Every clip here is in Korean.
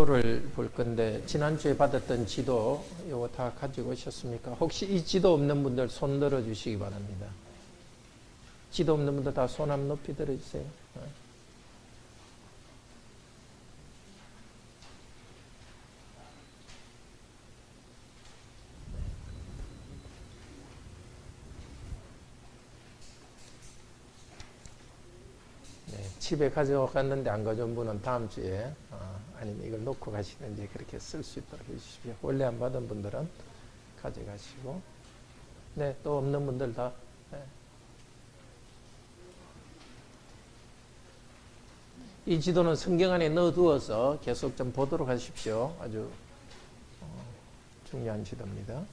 지도를 볼 건데 지난주에 받았던 지도 이거 다 가지고 오셨습니까? 혹시 이 지도 없는 분들 손 들어 주시기 바랍니다. 지도 없는 분들 다 손 한번 높이 들어주세요. 집에 가져갔는데 안 가져온 분은 다음 주에 아니면 이걸 놓고 가시는지 그렇게 쓸 수 있도록 해주십시오. 원래 안 받은 분들은 가져가시고, 네, 또 없는 분들 다. 네. 이 지도는 성경 안에 넣어두어서 계속 좀 보도록 하십시오. 아주 중요한 지도입니다.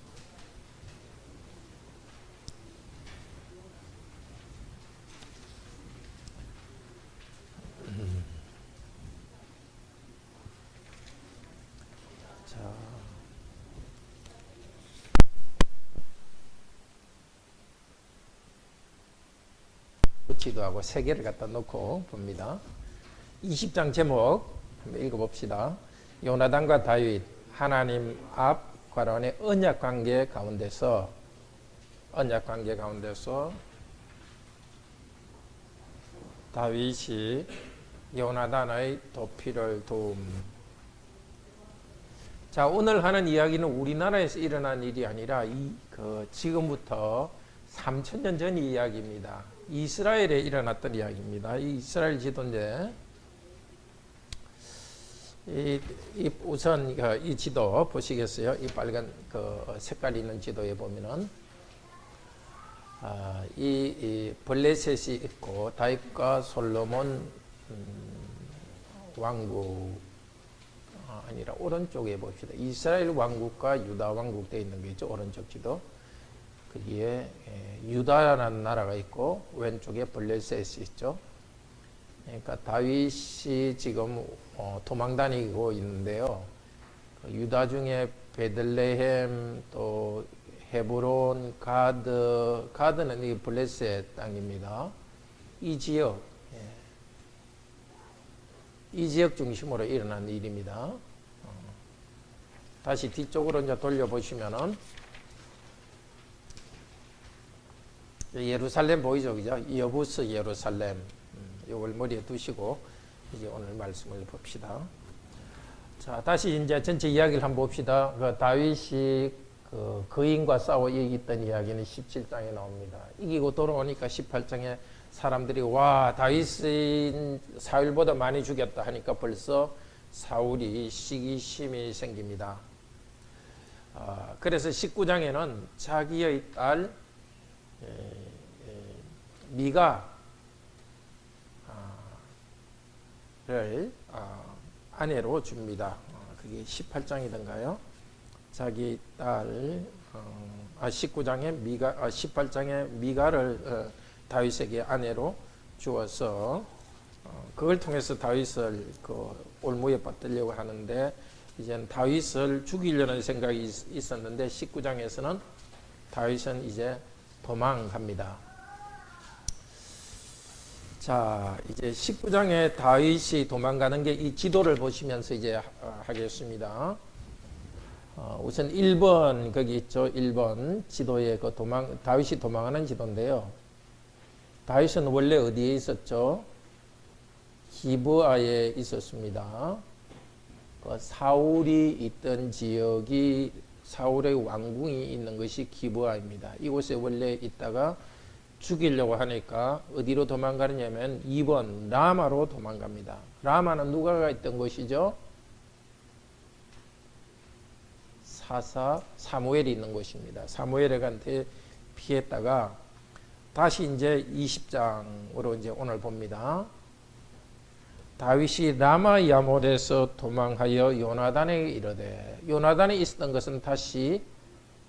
지도하고 세 개를 갖다 놓고 봅니다. 20장 제목 한번 읽어봅시다. 요나단과 다윗 하나님 앞 괄호안에 언약 관계 가운데서 다윗이 요나단의 도피를 도움. 자, 오늘 하는 이야기는 우리나라에서 일어난 일이 아니라 지금부터 3000년 전 이야기입니다. 이스라엘에 일어났던 이야기입니다. 이 이스라엘 지도인데, 우선 이 지도 보시겠어요? 이 빨간 색깔 있는 지도에 보면은 이 블레셋이 있고 다윗과 솔로몬 왕국 아니라 오른쪽에 봅시다. 이스라엘 왕국과 유다 왕국 되어 있는 게 있죠. 오른쪽 지도. 거기에 유다라는 나라가 있고 왼쪽에 블레셋이 있죠. 그러니까 다윗이 지금 도망 다니고 있는데요. 유다 중에 베들레헴, 또 헤브론, 가드는 이 블레셋 땅입니다. 이 지역 중심으로 일어난 일입니다. 다시 뒤쪽으로 이제 돌려보시면은 예루살렘 보이죠, 그죠? 여부스 예루살렘. 이걸 머리에 두시고 이제 오늘 말씀을 봅시다. 자, 다시 이제 전체 이야기를 한번 봅시다. 다윗이 거인과 싸워 이겼던 이야기는 17장에 나옵니다. 이기고 돌아오니까 18장에 사람들이 다윗은 사울보다 많이 죽였다 하니까 벌써 사울이 시기심이 생깁니다. 그래서 19장에는 자기의 딸 미가를 아내로 줍니다. 그게 18장이던가요? 자기 딸 18장에 미가를 다윗에게 아내로 주어서 그걸 통해서 다윗을 올무에 받들려고 하는데, 이제는 다윗을 죽이려는 생각이 있었는데 19장에서는 다윗은 이제 도망갑니다. 자, 이제 19장에 다윗이 도망가는 게 이 지도를 보시면서 이제 하겠습니다. 우선 1번 거기 있죠. 1번 지도에 다윗이 도망하는 지도인데요. 다윗은 원래 어디에 있었죠? 기브아에 있었습니다. 사울이 있던 지역이, 사울의 왕궁이 있는 것이 기브아입니다. 이곳에 원래 있다가 죽이려고 하니까 어디로 도망가느냐면 2번 라마로 도망갑니다. 라마는 누가 있던 곳이죠? 사사 사무엘이 있는 곳입니다. 사무엘한테 피했다가 다시 이제 20장으로 이제 오늘 봅니다. 다윗이 라마 야못에서 도망하여 요나단에게 이르되, 요나단에 있었던 것은 다시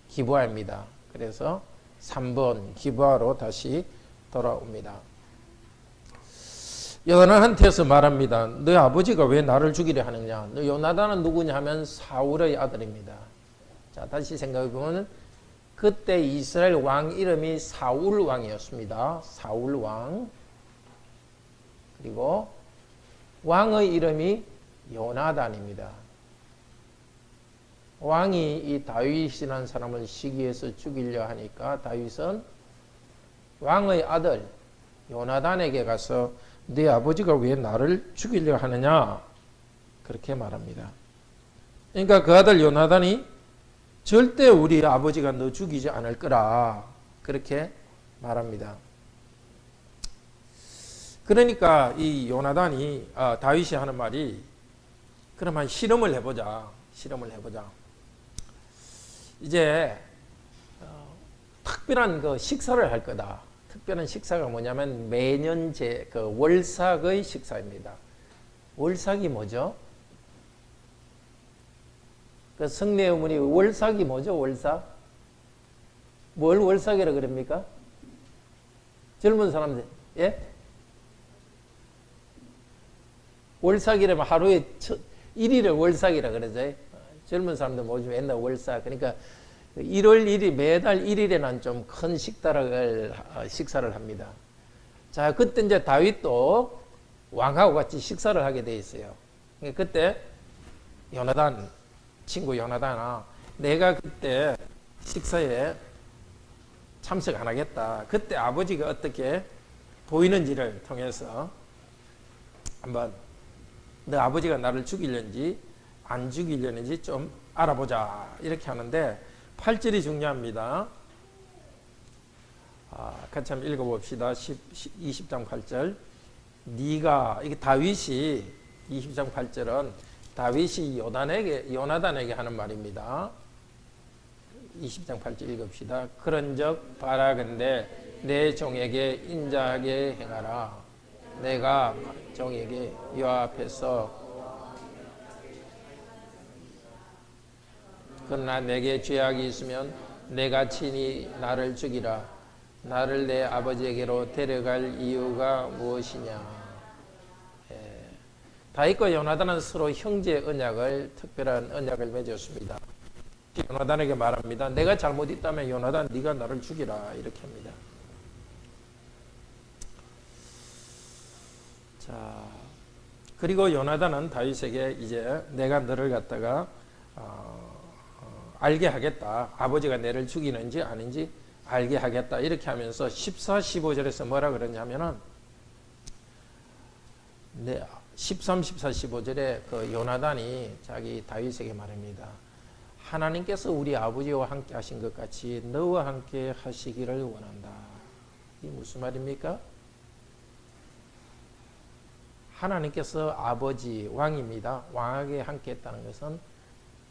기브아입니다. 그래서 3번 기브아로 다시 돌아옵니다. 요나단한테서 말합니다. 너 아버지가 왜 나를 죽이려 하느냐? 너 요나단은 누구냐 하면 사울의 아들입니다. 자, 다시 생각해 보면 그때 이스라엘 왕 이름이 사울 왕이었습니다. 사울 왕. 그리고 왕의 이름이 요나단입니다. 왕이 이 다윗이라는 사람을 시기해서 죽이려 하니까 다윗은 왕의 아들 요나단에게 가서 네 아버지가 왜 나를 죽이려 하느냐 그렇게 말합니다. 그러니까 그 아들 요나단이 절대 우리 아버지가 너 죽이지 않을 거라 그렇게 말합니다. 그러니까 이 요나단이 다윗이 하는 말이 그러면 실험을 해보자. 이제 특별한 그 식사를 할 거다. 특별한 식사가 뭐냐면 매년 그 월삭의 식사입니다. 월삭이 뭐죠? 그 성례 어머니 월삭이 뭐죠? 월삭? 뭘 월삭이라 그럽니까? 젊은 사람들 예? 월삭이라면 하루에 1일을 월삭이라 그러죠. 젊은 사람들 뭐지 맨날 월삭. 그러니까 1월 1일 매달 1일에는 좀 큰 식사를 합니다. 자, 그때 이제 다윗도 왕하고 같이 식사를 하게 돼 있어요. 그때 요나단 친구 요나단아, 내가 그때 식사에 참석 안 하겠다. 그때 아버지가 어떻게 보이는지를 통해서 한번 너 아버지가 나를 죽이려는지 안 죽이려는지 좀 알아보자. 이렇게 하는데 8절이 중요합니다. 같이 한번 읽어봅시다. 20장 8절. 네가 이게 다윗이 20장 8절은 다윗이 요나단에게 하는 말입니다. 20장 8절 읽읍시다. 그런즉 바라건대 내 종에게 인자하게 행하라. 내가 종에게 여호와 앞에서 그러나 내게 죄악이 있으면 내가 친히 나를 죽이라. 나를 내 아버지에게로 데려갈 이유가 무엇이냐. 다윗과 요나단은 서로 형제 언약을 특별한 언약을 맺었습니다. 요나단에게 말합니다. 내가 잘못했다면 요나단 네가 나를 죽이라. 이렇게 합니다. 자, 그리고 요나단은 다윗에게 이제 내가 너를 갖다가 알게 하겠다. 아버지가 내를 죽이는지 아닌지 알게 하겠다. 이렇게 하면서 14, 15절에서 뭐라 그러냐면은 13, 14, 15절에 그 요나단이 자기 다윗에게 말합니다. 하나님께서 우리 아버지와 함께 하신 것 같이 너와 함께 하시기를 원한다. 이게 무슨 말입니까? 하나님께서 아버지 왕입니다. 왕에게 함께 했다는 것은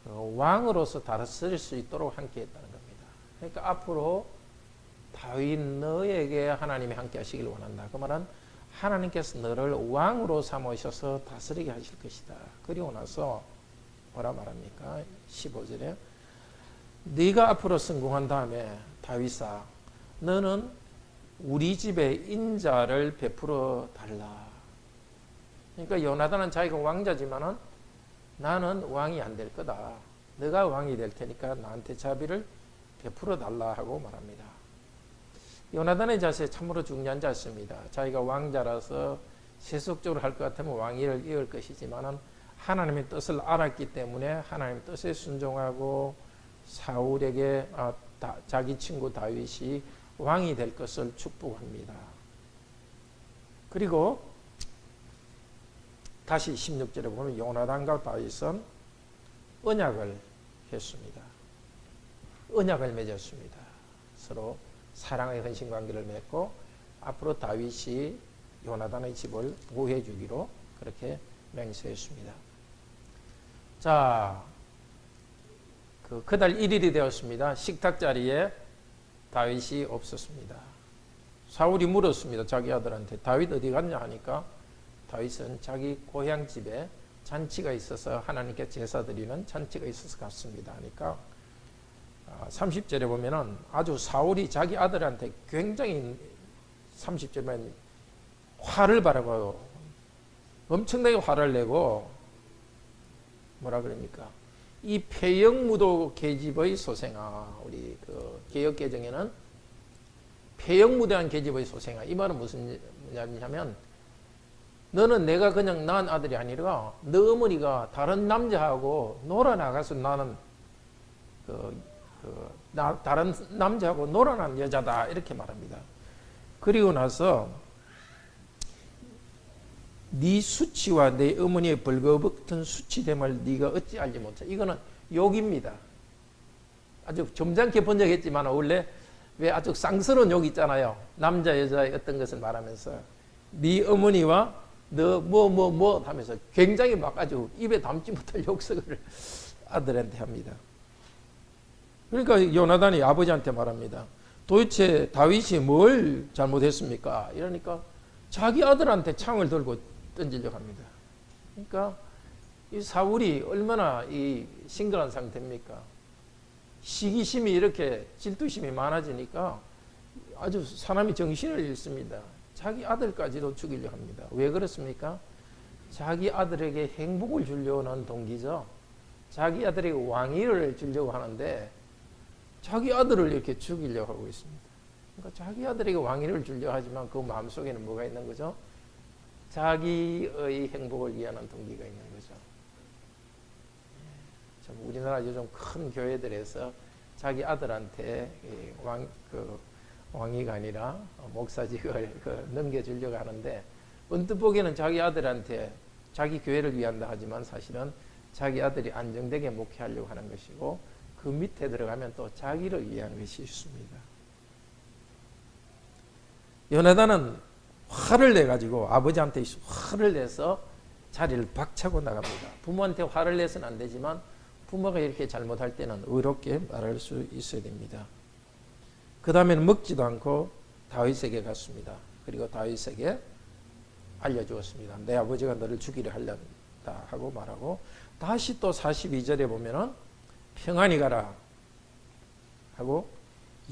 왕으로서 다스릴 수 있도록 함께 했다는 겁니다. 그러니까 앞으로 다윗 너에게 하나님이 함께 하시길 원한다. 그 말은 하나님께서 너를 왕으로 삼으셔서 다스리게 하실 것이다. 그리고 나서 뭐라 말합니까? 15절에 네가 앞으로 성공한 다음에 다윗아 너는 우리 집에 인자를 베풀어 달라. 그러니까 요나단은 자기가 왕자지만은 나는 왕이 안 될 거다. 너가 왕이 될 테니까 나한테 자비를 베풀어 달라 하고 말합니다. 요나단의 자세 참으로 중요한 자세입니다. 자기가 왕자라서 세속적으로 할 것 같으면 왕위를 이을 것이지만은 하나님의 뜻을 알았기 때문에 하나님의 뜻에 순종하고 사울에게 자기 친구 다윗이 왕이 될 것을 축복합니다. 그리고 다시 16절에 보면 요나단과 다윗은 언약을 했습니다. 언약을 맺었습니다. 서로 사랑의 헌신 관계를 맺고 앞으로 다윗이 요나단의 집을 보호해 주기로 그렇게 맹세했습니다. 자, 그달 1일이 되었습니다. 식탁 자리에 다윗이 없었습니다. 사울이 물었습니다. 자기 아들한테 다윗 어디 갔냐 하니까 다윗은 자기 고향 집에 잔치가 있어서 하나님께 제사 드리는 잔치가 있어서 갔습니다 하니까 30절에 보면은 아주 사울이 자기 아들한테 굉장히 30절에 화를 발하고 엄청나게 화를 내고 뭐라 그럽니까? 이 폐역무도 계집의 소생아. 우리 그 개역개정에는 폐역무대한 계집의 소생아. 이 말은 무슨 말이냐면 너는 내가 그냥 낳은 아들이 아니라 너 어머니가 다른 남자하고 놀아나가서 나는 다른 남자하고 놀아난 여자다 이렇게 말합니다. 그리고 나서 네 수치와 네 어머니의 벌거벗은 수치됨을 네가 어찌 알지 못해. 이거는 욕입니다. 아주 점잖게 번역했지만 원래 왜 아주 쌍스러운 욕 있잖아요. 남자 여자의 어떤 것을 말하면서 네 어머니와 너 뭐 하면서 굉장히 막 아주 입에 담지 못할 욕설을 아들한테 합니다. 그러니까 요나단이 아버지한테 말합니다. 도대체 다윗이 뭘 잘못했습니까? 이러니까 자기 아들한테 창을 들고 던지려고 합니다. 그러니까 이 사울이 얼마나 이 심각한 상태입니까? 시기심이 이렇게 질투심이 많아지니까 아주 사람이 정신을 잃습니다. 자기 아들까지도 죽이려 합니다. 왜 그렇습니까? 자기 아들에게 행복을 주려고 하는 동기죠. 자기 아들에게 왕위를 주려고 하는데 자기 아들을 이렇게 죽이려고 하고 있습니다. 그러니까 자기 아들에게 왕위를 주려고 하지만 그 마음속에는 뭐가 있는 거죠? 자기의 행복을 위하는 동기가 있는 거죠. 참 우리나라 요즘 큰 교회들에서 자기 아들한테 왕위가 아니라 목사직을 넘겨주려고 하는데 언뜻 보기에는 자기 아들한테 자기 교회를 위한다 하지만 사실은 자기 아들이 안정되게 목회하려고 하는 것이고 그 밑에 들어가면 또 자기를 위한 것이 있습니다. 요나단은 화를 내가지고 아버지한테 화를 내서 자리를 박차고 나갑니다. 부모한테 화를 내서는 안 되지만 부모가 이렇게 잘못할 때는 의롭게 말할 수 있어야 됩니다. 그 다음에는 먹지도 않고 다윗에게 갔습니다. 그리고 다윗에게 알려주었습니다. 내 아버지가 너를 죽이려 하려다 하고 말하고 다시 또 42절에 보면은 평안히 가라 하고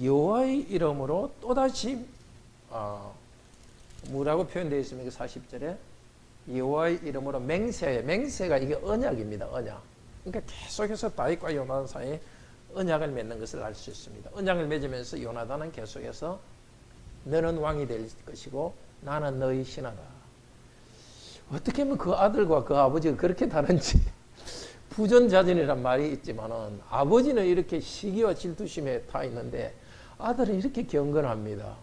여호와의 이름으로 또다시 뭐라고 표현되어 있습니까? 40절에 여호와의 이름으로 맹세가 이게 언약입니다. 언약. 그러니까 계속해서 다윗과 요나단 사이에 언약을 맺는 것을 알 수 있습니다. 언약을 맺으면서 요나단은 계속해서 너는 왕이 될 것이고 나는 너의 신하다. 어떻게 하면 그 아들과 그 아버지가 그렇게 다른지 부전자전이란 말이 있지만은 아버지는 이렇게 시기와 질투심에 타 있는데 아들은 이렇게 경건합니다.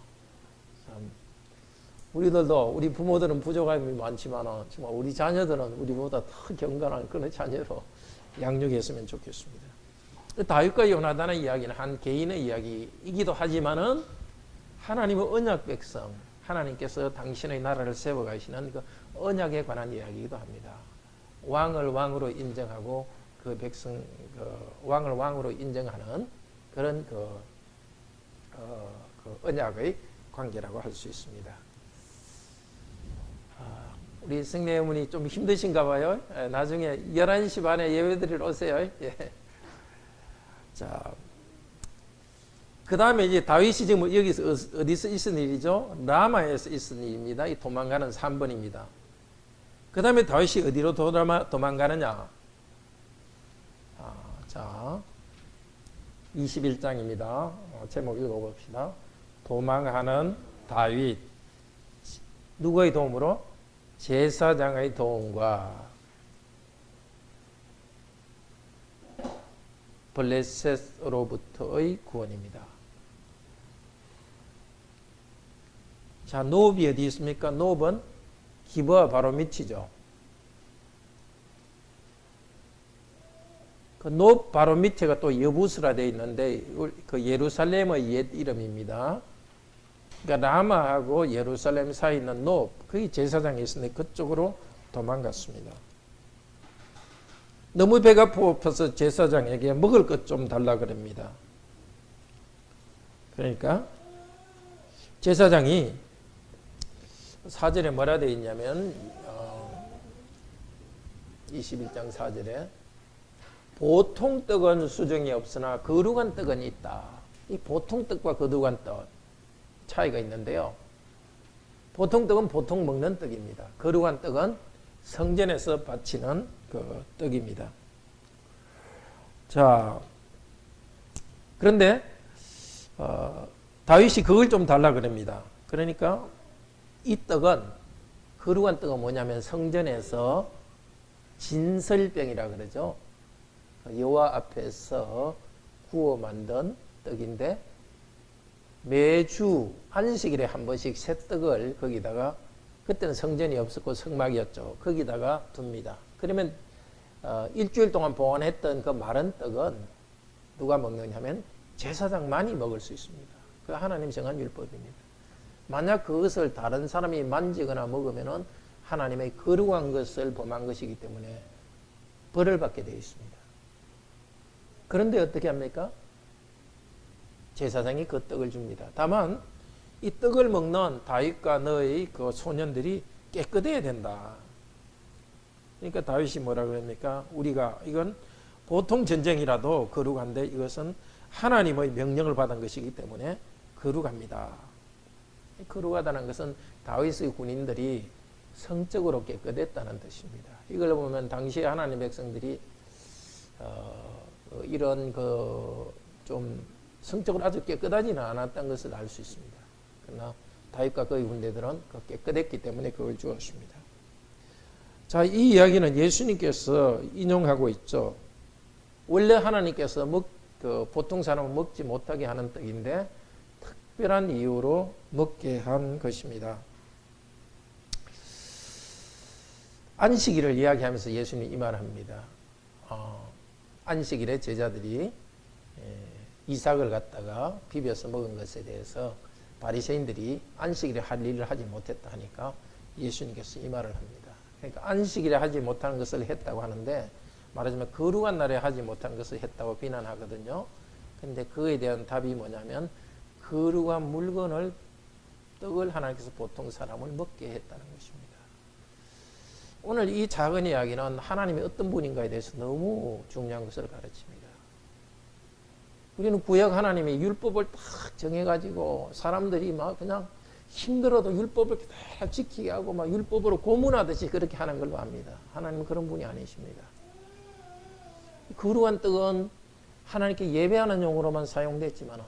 참 우리들도 우리 부모들은 부족함이 많지만은 정말 우리 자녀들은 우리보다 더 경건한 그런 자녀로 양육했으면 좋겠습니다. 다윗과 요나단의 이야기는 한 개인의 이야기이기도 하지만은 하나님의 언약 백성, 하나님께서 당신의 나라를 세워가시는 그 언약에 관한 이야기이기도 합니다. 왕을 왕으로 인정하고 그 백성, 왕을 왕으로 인정하는 그런 그 언약의 관계라고 할 수 있습니다. 우리 승례 어머니 좀 힘드신가 봐요. 나중에 11시 반에 예배 드리러 오세요. 예. 자, 그 다음에 이제 다윗이 지금 여기서 어디서 있은 일이죠? 라마에서 있은 일입니다. 이 도망가는 3번입니다. 그 다음에 다윗이 어디로 도망가느냐? 자, 21장입니다. 제목 읽어봅시다. 도망하는 다윗. 누구의 도움으로? 제사장의 도움과 블레셋으로부터의 구원입니다. 자, 노업이 어디 있습니까? 노업은 기브아 바로 밑이죠. 그 노업 바로 밑에가 또 여부스라 되어 있는데 그 예루살렘의 옛 이름입니다. 그러니까 라마하고 예루살렘 사이에 있는 노업, 거기 제사장이 있었는데 그쪽으로 도망갔습니다. 너무 배가 고파서 제사장에게 먹을 것 좀 달라 그럽니다. 그러니까 제사장이 4절에 뭐라 되어 있냐면 21장 4절에 보통 떡은 수정이 없으나 거룩한 떡은 있다. 이 보통 떡과 거룩한 떡 차이가 있는데요. 보통 떡은 보통 먹는 떡입니다. 거룩한 떡은 성전에서 바치는 그 떡입니다. 자, 그런데 다윗이 그걸 좀 달라 그럽니다. 그러니까 이 떡은 거룩한 떡은 뭐냐면 성전에서 진설병이라 그러죠. 여호와 앞에서 구워 만든 떡인데 매주 안식일에 한 번씩 새 떡을 거기다가, 그때는 성전이 없었고 성막이었죠. 거기다가 둡니다. 그러면 일주일 동안 보관했던 그 마른 떡은 누가 먹느냐면 제사장만이 먹을 수 있습니다. 그 하나님 정한 율법입니다. 만약 그것을 다른 사람이 만지거나 먹으면은 하나님의 거룩한 것을 범한 것이기 때문에 벌을 받게 되어 있습니다. 그런데 어떻게 합니까? 제사장이 그 떡을 줍니다. 다만 이 떡을 먹는 다윗과 너의 그 소년들이 깨끗해야 된다. 그러니까 다윗이 뭐라 그럽니까? 우리가 이건 보통 전쟁이라도 거룩한데 이것은 하나님의 명령을 받은 것이기 때문에 거룩합니다. 거룩하다는 것은 다윗의 군인들이 성적으로 깨끗했다는 뜻입니다. 이걸 보면 당시에 하나님 백성들이 이런 좀 성적으로 아주 깨끗하지는 않았던 것을 알 수 있습니다. 그러나 다윗과 그의 군대들은 깨끗했기 때문에 그걸 주었습니다. 자, 이 이야기는 예수님께서 인용하고 있죠. 원래 하나님께서 보통 사람은 먹지 못하게 하는 떡인데 특별한 이유로 먹게 한 것입니다. 안식일을 이야기하면서 예수님이 이 말을 합니다. 안식일에 제자들이 이삭을 갖다가 비벼서 먹은 것에 대해서 바리새인들이 안식일에 할 일을 하지 못했다 하니까 예수님께서 이 말을 합니다. 그러니까 안식일에 하지 못하는 것을 했다고 하는데, 말하자면 거룩한 날에 하지 못한 것을 했다고 비난하거든요. 근데 그에 대한 답이 뭐냐면 거룩한 물건을, 떡을 하나님께서 보통 사람을 먹게 했다는 것입니다. 오늘 이 작은 이야기는 하나님이 어떤 분인가에 대해서 너무 중요한 것을 가르칩니다. 우리는 구약 하나님이 율법을 딱 정해가지고 사람들이 막 그냥 힘들어도 율법을 다 지키게 하고 막 율법으로 고문하듯이 그렇게 하는 걸로 압니다. 하나님은 그런 분이 아니십니다. 거룩한 떡은 하나님께 예배하는 용으로만 사용됐지만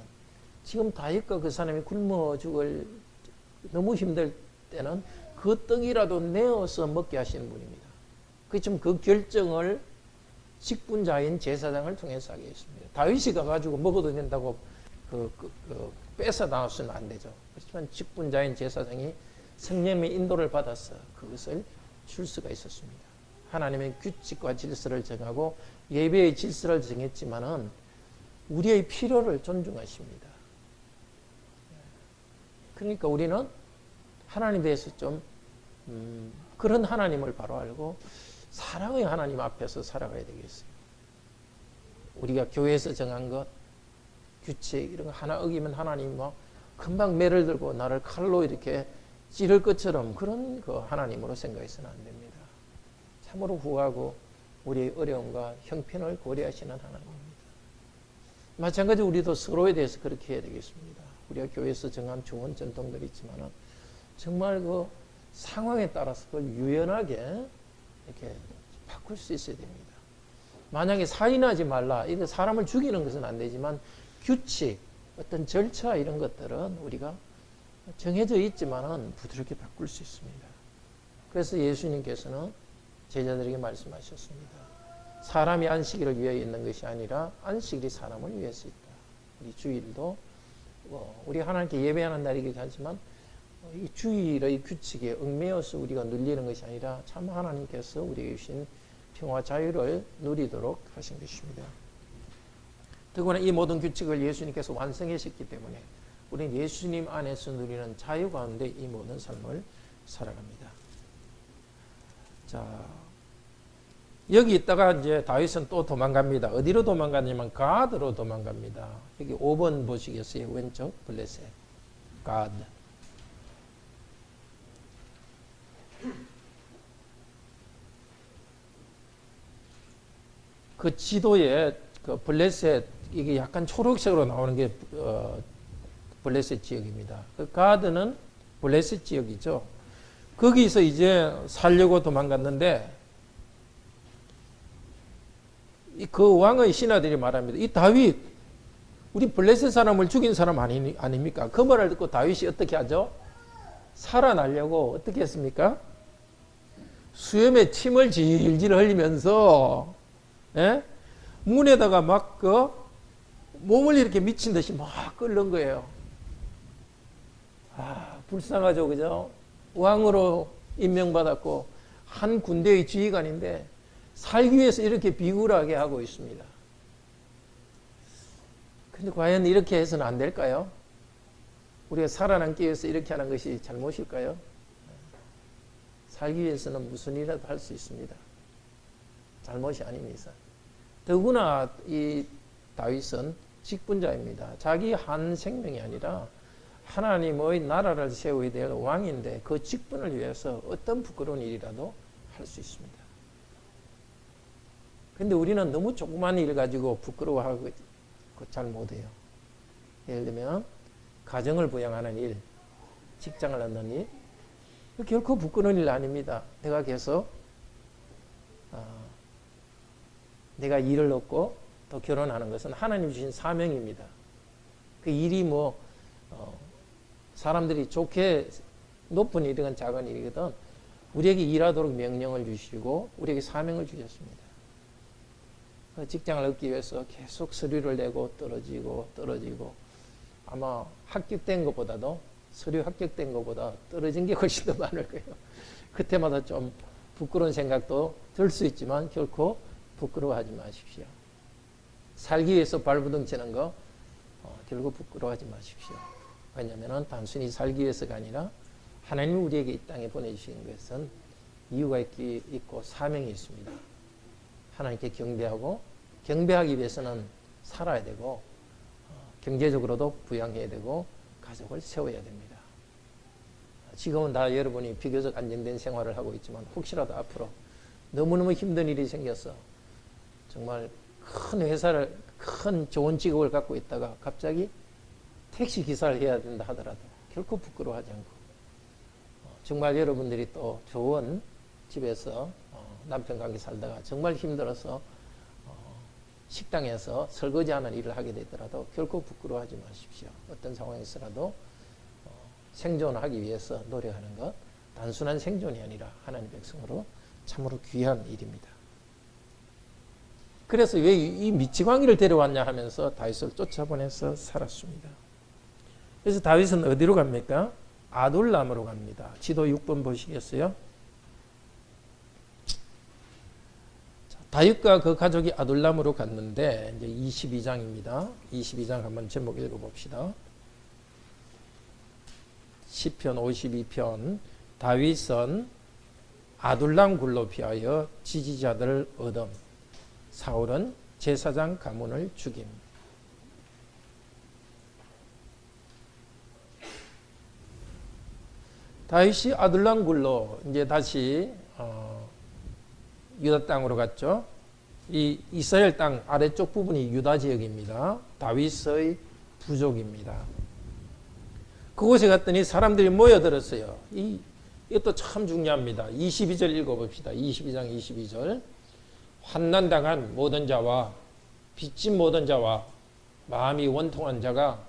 지금 다윗과 그 사람이 굶어 죽을 너무 힘들 때는 그 떡이라도 내어서 먹게 하시는 분입니다. 지금 그 결정을 직분자인 제사장을 통해서 하게 했습니다. 다윗이 가가지고 먹어도 된다고 뺏어 나왔으면 안 되죠. 그렇지만 직분자인 제사장이 성령의 인도를 받아서 그것을 줄 수가 있었습니다. 하나님의 규칙과 질서를 정하고 예배의 질서를 정했지만은 우리의 필요를 존중하십니다. 그러니까 우리는 하나님에 대해서 좀 그런 하나님을 바로 알고 사랑의 하나님 앞에서 살아가야 되겠어요. 우리가 교회에서 정한 것, 규칙 이런 거 하나 어기면 하나님 막 금방 매를 들고 나를 칼로 이렇게 찌를 것처럼 그런 그 하나님으로 생각해서는 안 됩니다. 참으로 후하고 우리의 어려움과 형편을 고려하시는 하나님입니다. 마찬가지로 우리도 서로에 대해서 그렇게 해야 되겠습니다. 우리가 교회에서 정한 좋은 전통들이 있지만 정말 그 상황에 따라서 그걸 유연하게 이렇게 바꿀 수 있어야 됩니다. 만약에 살인하지 말라, 이런 사람을 죽이는 것은 안 되지만 규칙, 어떤 절차 이런 것들은 우리가 정해져 있지만은 부드럽게 바꿀 수 있습니다. 그래서 예수님께서는 제자들에게 말씀하셨습니다. 사람이 안식일을 위해 있는 것이 아니라 안식일이 사람을 위해서 있다. 우리 주일도 우리 하나님께 예배하는 날이기도 하지만 이 주일의 규칙에 얽매여서 우리가 눌리는 것이 아니라 참 하나님께서 우리에게 주신 평화 자유를 누리도록 하신 것입니다. 더구나 이 모든 규칙을 예수님께서 완성하셨기 때문에 우리는 예수님 안에서 누리는 자유 가운데 이 모든 삶을 살아갑니다. 자, 여기 있다가 이제 다윗은 또 도망갑니다. 어디로 도망가냐면 가드로 도망갑니다. 여기 5번 보시겠어요? 왼쪽 블레셋 가드. 그 지도에 그 블레셋 이게 약간 초록색으로 나오는 게 블레셋 지역입니다. 그 가드는 블레셋 지역이죠. 거기서 이제 살려고 도망갔는데 그 왕의 신하들이 말합니다. 이 다윗 우리 블레셋 사람을 죽인 사람 아닙니까? 그 말을 듣고 다윗이 어떻게 하죠? 살아나려고 어떻게 했습니까? 수염에 침을 질질 흘리면서 문에다가 막 몸을 이렇게 미친 듯이 막 끓는 거예요. 불쌍하죠, 그죠? 왕으로 임명받았고 한 군대의 지휘관인데 살기 위해서 이렇게 비굴하게 하고 있습니다. 근데 과연 이렇게 해서는 안 될까요? 우리가 살아남기 위해서 이렇게 하는 것이 잘못일까요? 살기 위해서는 무슨 일이라도 할 수 있습니다. 잘못이 아닙니다. 더구나 이 다윗은 직분자입니다. 자기 한 생명이 아니라 하나님의 나라를 세워야 될 왕인데 그 직분을 위해서 어떤 부끄러운 일이라도 할 수 있습니다. 근데 우리는 너무 조그만 일 가지고 부끄러워하고 잘 못해요. 예를 들면 가정을 부양하는 일, 직장을 얻는 일, 결코 부끄러운 일 아닙니다. 내가 계속 내가 일을 얻고 또 결혼하는 것은 하나님 주신 사명입니다. 그 일이 사람들이 좋게 높은 일이건 작은 일이거든 우리에게 일하도록 명령을 주시고 우리에게 사명을 주셨습니다. 직장을 얻기 위해서 계속 서류를 내고 떨어지고 아마 합격된 것보다도 서류 합격된 것보다 떨어진 게 훨씬 더 많을 거예요. 그때마다 좀 부끄러운 생각도 들 수 있지만 결코 부끄러워하지 마십시오. 살기 위해서 발부둥 치는 거 결국 부끄러워하지 마십시오. 왜냐하면 단순히 살기 위해서가 아니라 하나님이 우리에게 이 땅에 보내주신 것은 이유가 있고 사명이 있습니다. 하나님께 경배하기 위해서는 살아야 되고 경제적으로도 부양해야 되고 가족을 세워야 됩니다. 지금은 다 여러분이 비교적 안정된 생활을 하고 있지만 혹시라도 앞으로 너무너무 힘든 일이 생겨서 정말 큰 좋은 직업을 갖고 있다가 갑자기 택시 기사를 해야 된다 하더라도 결코 부끄러워하지 않고 정말 여러분들이 또 좋은 집에서 남편과 함께 살다가 정말 힘들어서 식당에서 설거지하는 일을 하게 되더라도 결코 부끄러워하지 마십시오. 어떤 상황에서라도 생존하기 위해서 노력하는 것 단순한 생존이 아니라 하나님 백성으로 참으로 귀한 일입니다. 그래서 왜 이 미치광이를 데려왔냐 하면서 다윗을 쫓아보내서 살았습니다. 그래서 다윗은 어디로 갑니까? 아둘람으로 갑니다. 지도 6번 보시겠어요? 다윗과 그 가족이 아둘람으로 갔는데 이제 22장입니다. 22장 한번 제목 읽어봅시다. 시편 52편 다윗은 아둘람 굴로 피하여 지지자들을 얻음 사울은 제사장 가문을 죽임. 다윗이 아둘람 굴로 이제 다시 유다 땅으로 갔죠. 이 이스라엘 땅 아래쪽 부분이 유다 지역입니다. 다윗의 부족입니다. 그곳에 갔더니 사람들이 모여들었어요. 이것도 참 중요합니다. 22절 읽어봅시다. 22장 22절. 환난당한 모든 자와 빚진 모든 자와 마음이 원통한 자가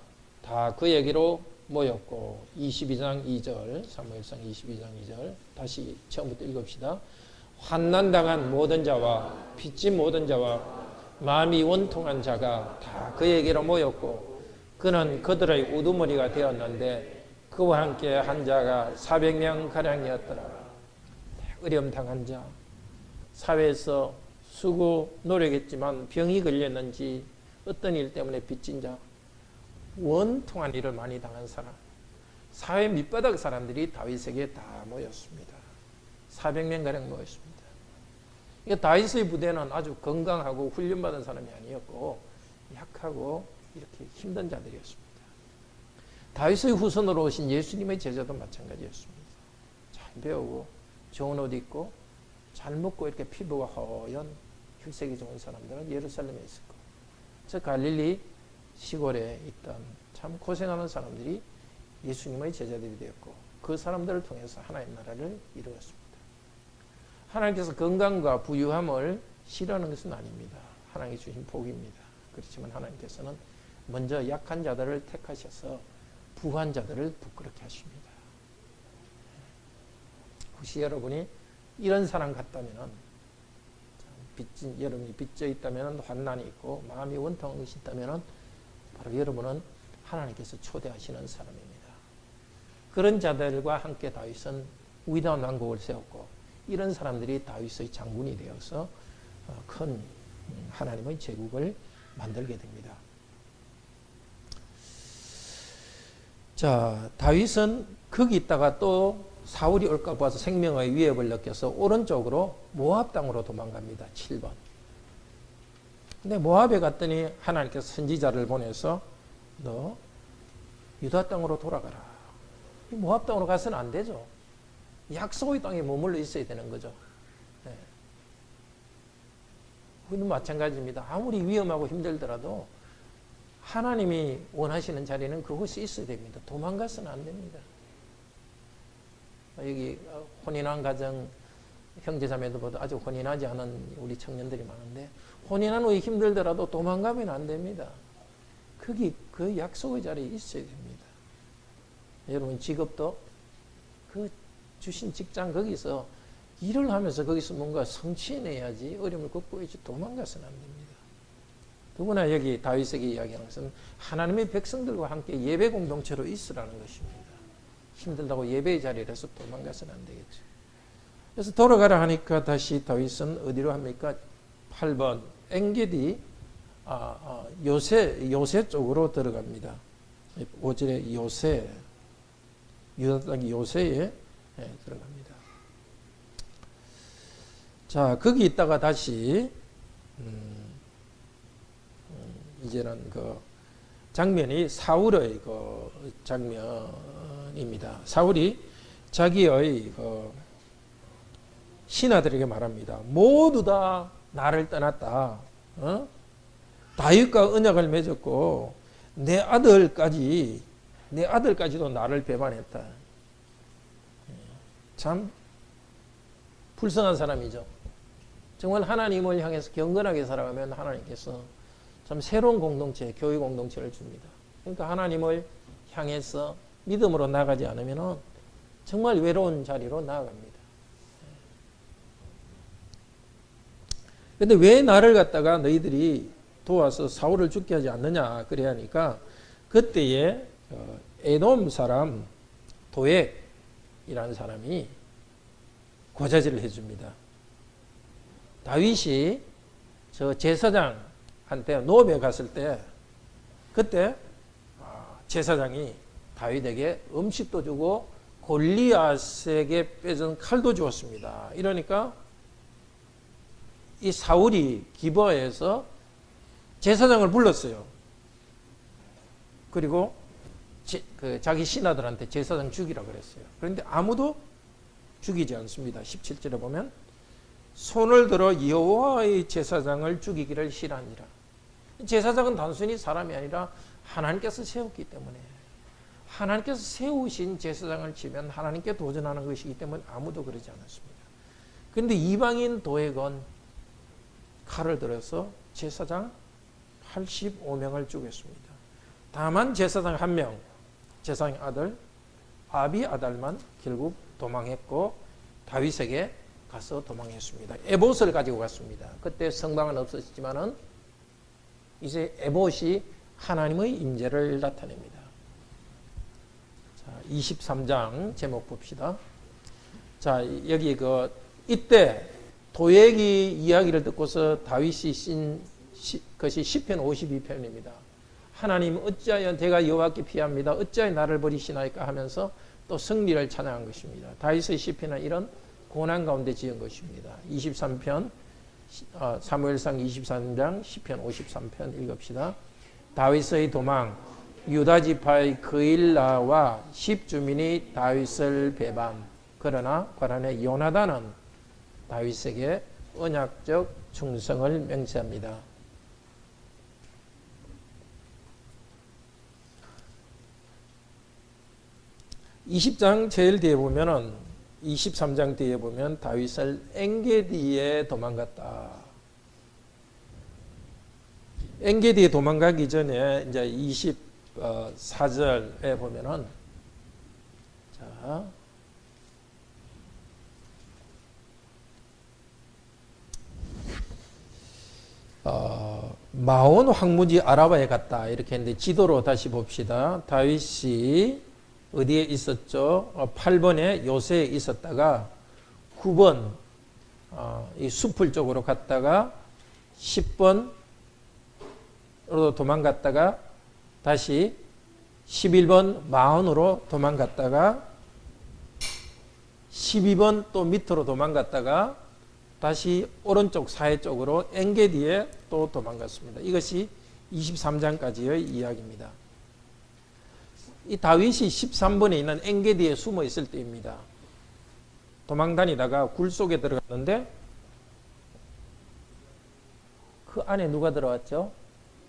다 그에게로 모였고 22장 2절 사무엘상 22장 2절 다시 처음부터 읽읍시다. 환난당한 모든 자와 빚진 모든 자와 마음이 원통한 자가 다 그에게로 모였고 그는 그들의 우두머리가 되었는데 그와 함께 한 자가 400명가량이었더라. 어려움당한 자, 사회에서 수고 노력했지만 병이 걸렸는지 어떤 일 때문에 빚진 자, 원통한 일을 많이 당한 사람, 사회 밑바닥 사람들이 다윗에게 다 모였습니다. 400명가량 모였습니다. 다윗의 부대는 아주 건강하고 훈련받은 사람이 아니었고 약하고 이렇게 힘든 자들이었습니다. 다윗의 후손으로 오신 예수님의 제자도 마찬가지였습니다. 잘 배우고 좋은 옷 입고 잘 먹고 이렇게 피부가 허연 혈색이 좋은 사람들은 예루살렘에 있었고 저 갈릴리 시골에 있던 참 고생하는 사람들이 예수님의 제자들이 되었고 그 사람들을 통해서 하나님 나라를 이루었습니다. 하나님께서 건강과 부유함을 싫어하는 것은 아닙니다. 하나님이 주신 복입니다. 그렇지만 하나님께서는 먼저 약한 자들을 택하셔서 부한 자들을 부끄럽게 하십니다. 혹시 여러분이 이런 사람 같다면 여러분이 빚져 있다면 환난이 있고 마음이 원통한 것이 있다면 바로 여러분은 하나님께서 초대하시는 사람입니다. 그런 자들과 함께 다윗은 위대한 왕국을 세웠고 이런 사람들이 다윗의 장군이 되어서 큰 하나님의 제국을 만들게 됩니다. 자, 다윗은 거기 있다가 또 사울이 올까 봐서 생명의 위협을 느껴서 오른쪽으로 모압 땅으로 도망갑니다. 7번. 근데 모압에 갔더니 하나님께서 선지자를 보내서 너 유다 땅으로 돌아가라. 모압 땅으로 가서는 안 되죠. 약속의 땅에 머물러 있어야 되는 거죠. 네. 우리는 마찬가지입니다. 아무리 위험하고 힘들더라도 하나님이 원하시는 자리는 그곳에 있어야 됩니다. 도망가서는 안 됩니다. 여기 혼인한 가정 형제자매들 보다 아직 혼인하지 않은 우리 청년들이 많은데 혼인한 후에 힘들더라도 도망가면 안 됩니다. 거기 그 약속의 자리에 있어야 됩니다. 여러분 직업도 그 주신 직장 거기서 일을 하면서 거기서 뭔가 성취해내야지 어려움을 극복해야지 도망가서는 안 됩니다. 더구나 여기 다윗에게 이야기하는 것은 하나님의 백성들과 함께 예배 공동체로 있으라는 것입니다. 힘들다고 예배의 자리에서 도망가서는 안 되겠죠. 그래서 돌아가라 하니까 다시 다윗은 어디로 합니까? 8번 엔게디 요새 쪽으로 들어갑니다. 5절에 요새 유다 땅 요새에 들어갑니다. 자 거기 있다가 다시 이제는 그 장면이 사울의 그 장면입니다. 사울이 자기의 그 신하들에게 말합니다. 모두 다 나를 떠났다. 다윗과 언약을 맺었고 내 아들까지도 나를 배반했다. 참 불쌍한 사람이죠. 정말 하나님을 향해서 경건하게 살아가면 하나님께서 참 새로운 공동체, 교회 공동체를 줍니다. 그러니까 하나님을 향해서 믿음으로 나가지 않으면 정말 외로운 자리로 나아갑니다. 그런데 왜 나를 갖다가 너희들이 도와서 사울을 죽게 하지 않느냐 그래 하니까 그때에 에돔 사람 도액이라는 사람이 고자질을 해줍니다. 다윗이 저 제사장한테 노베 갔을 때 그때 제사장이 다윗에게 음식도 주고 골리앗에게 빼준 칼도 주었습니다. 이러니까 이 사울이 기브아에서 제사장을 불렀어요. 그리고 자기 신하들한테 제사장 죽이라고 그랬어요. 그런데 아무도 죽이지 않습니다. 17절에 보면 손을 들어 여호와의 제사장을 죽이기를 싫어하니라. 제사장은 단순히 사람이 아니라 하나님께서 세웠기 때문에 하나님께서 세우신 제사장을 치면 하나님께 도전하는 것이기 때문에 아무도 그러지 않았습니다. 그런데 이방인 도액은 칼을 들어서 제사장 85명을 죽였습니다. 다만 제사장 1명, 제사장 아들 아비아달만 결국 도망했고 다윗에게 가서 도망했습니다. 에봇을 가지고 갔습니다. 그때 성방은 없었지만은 이제 에봇이 하나님의 임재를 나타냅니다. 자, 23장 제목 봅시다. 자, 여기 이때 도액이 이야기를 듣고서 다윗이 쓴 것이 시편 52편입니다. 하나님 어찌하여 제가 여호와께 피합니다. 어찌하여 나를 버리시나이까 하면서 또 승리를 찬양한 것입니다. 다윗의 시편은 이런 고난 가운데 지은 것입니다. 23편 사무엘상 23장 시편 53편 읽읍시다. 다윗의 도망 유다 지파의 그일라와 10주민이 다윗을 배반 그러나 관한의 요나단은 다윗에게 언약적 충성을 맹세합니다. 20장 제일 뒤에 보면은 23장 뒤에 보면 다윗을 엔게디에 도망갔다. 엔게디에 도망가기 전에 이제 24절에 보면은 자 마온 황무지 아라바에 갔다 이렇게 했는데 지도로 다시 봅시다. 다윗이 어디에 있었죠? 8번에 요새에 있었다가 9번 이 숲을 쪽으로 갔다가 10번으로 도망갔다가 다시 11번 마온으로 도망갔다가 12번 또 밑으로 도망갔다가 다시 오른쪽 사해 쪽으로 엔게디에 또 도망갔습니다. 이것이 23장까지의 이야기입니다. 이 다윗이 13번에 있는 엔게디에 숨어 있을 때입니다. 도망다니다가 굴 속에 들어갔는데 그 안에 누가 들어왔죠?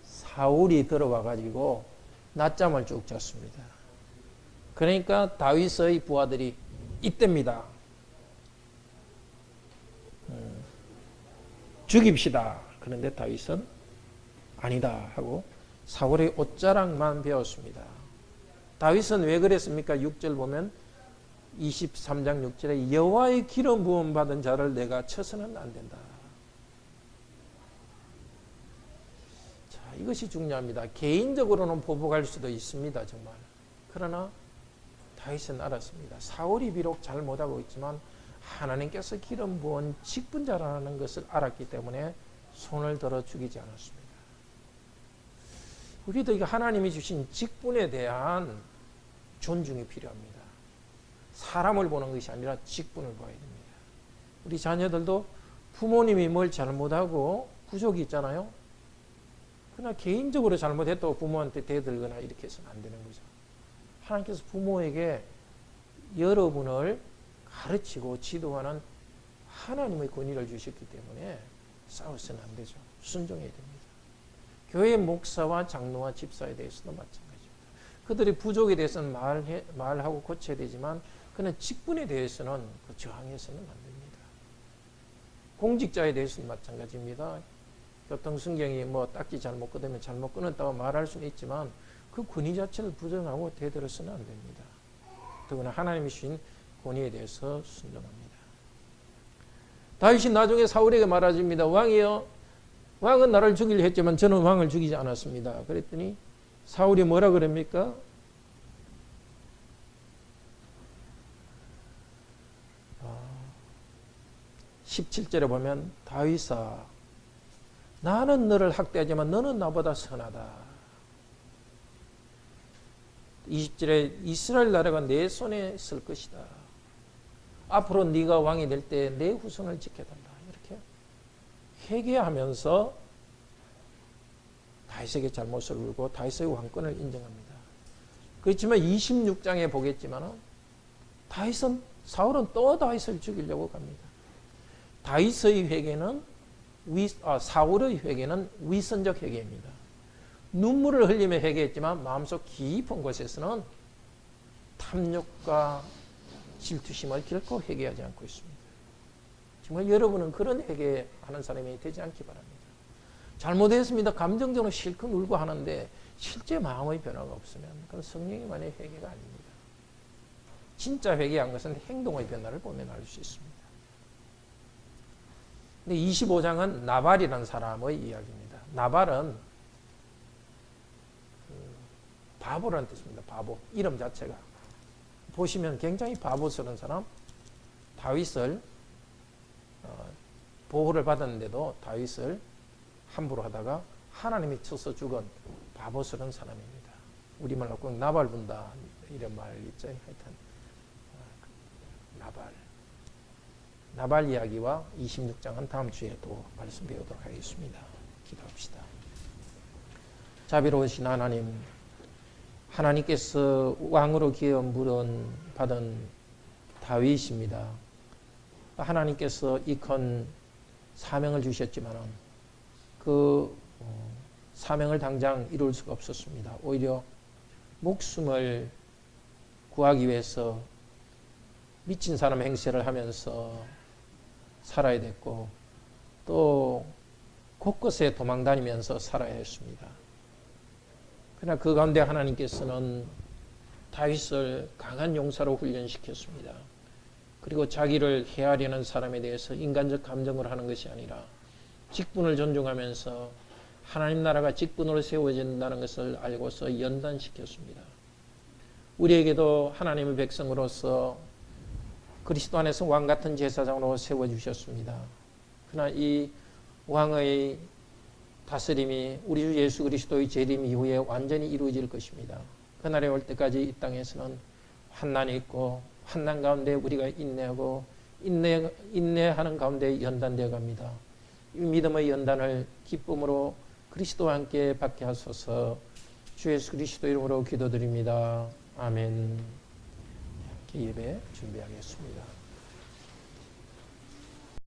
사울이 들어와 가지고 낮잠을 쭉 잤습니다. 그러니까 다윗의 부하들이 이때입니다. 죽입시다. 그런데 다윗은 아니다 하고 사울의 옷자락만 베었습니다. 다윗은 왜 그랬습니까? 6절 보면 23장 6절에 여호와의 기름 부음 받은 자를 내가 쳐서는 안 된다. 자, 이것이 중요합니다. 개인적으로는 보복할 수도 있습니다. 정말. 그러나 다윗은 알았습니다. 사울이 비록 잘못하고 있지만 하나님께서 기름 부은 직분자라는 것을 알았기 때문에 손을 들어 죽이지 않았습니다. 우리도 이거 하나님이 주신 직분에 대한 존중이 필요합니다. 사람을 보는 것이 아니라 직분을 봐야 됩니다. 우리 자녀들도 부모님이 뭘 잘못하고 부족이 있잖아요. 그러나 개인적으로 잘못했다고 부모한테 대들거나 이렇게 해서는 안 되는 거죠. 하나님께서 부모에게 여러분을 가르치고 지도하는 하나님의 권위를 주셨기 때문에 싸워서는 안 되죠. 순종해야 됩니다. 교회 목사와 장로와 집사에 대해서도 마찬가지입니다. 그들의 부족에 대해서는 말하고 고쳐야 되지만 그는 직분에 대해서는 저항해서는 안 됩니다. 공직자에 대해서는 마찬가지입니다. 교통순경이 뭐 딱지 잘못 끊으면 잘못 끊었다고 말할 수는 있지만 그 권위 자체를 부정하고 대들어서는 안 됩니다. 더구나 하나님이 주신 권위에 대해서 순종합니다. 다윗이 나중에 사울에게 말하십니다. 왕이여, 왕은 나를 죽이려 했지만 저는 왕을 죽이지 않았습니다. 그랬더니 사울이 뭐라 그럽니까? 아, 17절에 보면 다윗아, 나는 너를 학대하지만 너는 나보다 선하다. 20절에 이스라엘 나라가 내 손에 있을 것이다. 앞으로 네가 왕이 될 때 내 후손을 지켜달라. 이렇게 회개하면서 다윗에게 잘못을 울고 다윗의 왕권을 인정합니다. 그렇지만 26장에 보겠지만 사울은 또 다윗을 죽이려고 갑니다. 다윗의 회개는 사울의 회개는 위선적 회개입니다. 눈물을 흘리며 회개했지만 마음속 깊은 곳에서는 탐욕과 질투심을 결코 회개하지 않고 있습니다. 정말 여러분은 그런 회개하는 사람이 되지 않기 바랍니다. 잘못했습니다. 감정적으로 실컷 울고 하는데 실제 마음의 변화가 없으면 그건 성령님만의 회개가 아닙니다. 진짜 회개한 것은 행동의 변화를 보면 알 수 있습니다. 근데 25장은 나발이라는 사람의 이야기입니다. 나발은 바보라는 뜻입니다. 바보. 이름 자체가. 보시면 굉장히 바보스러운 사람. 다윗을 보호를 받았는데도 다윗을 함부로 하다가 하나님이 쳐서 죽은 바보스러운 사람입니다. 우리말로 꼭 나발 분다 이런 말 있죠. 하여튼 나발 이야기와 26장은 다음 주에 또 말씀 배우도록 하겠습니다. 기도합시다. 자비로우신 하나님, 하나님께서 왕으로 기름 부름 받은 다윗입니다. 하나님께서 이 큰 사명을 주셨지만 그 사명을 당장 이룰 수가 없었습니다. 오히려 목숨을 구하기 위해서 미친 사람 행세를 하면서 살아야 됐고 또 곳곳에 도망다니면서 살아야 했습니다. 그러나 그 가운데 하나님께서는 다윗을 강한 용사로 훈련시켰습니다. 그리고 자기를 해하려는 사람에 대해서 인간적 감정을 하는 것이 아니라 직분을 존중하면서 하나님 나라가 직분으로 세워진다는 것을 알고서 연단시켰습니다. 우리에게도 하나님의 백성으로서 그리스도 안에서 왕 같은 제사장으로 세워주셨습니다. 그러나 이 왕의 다스림이 우리 주 예수 그리스도의 재림 이후에 완전히 이루어질 것입니다. 그날에 올 때까지 이 땅에서는 환난이 있고 환난 가운데 우리가 인내하고 인내하는 가운데 연단되어 갑니다. 이 믿음의 연단을 기쁨으로 그리스도와 함께 받게 하소서. 주 예수 그리스도 이름으로 기도드립니다. 아멘. 예배 준비하겠습니다.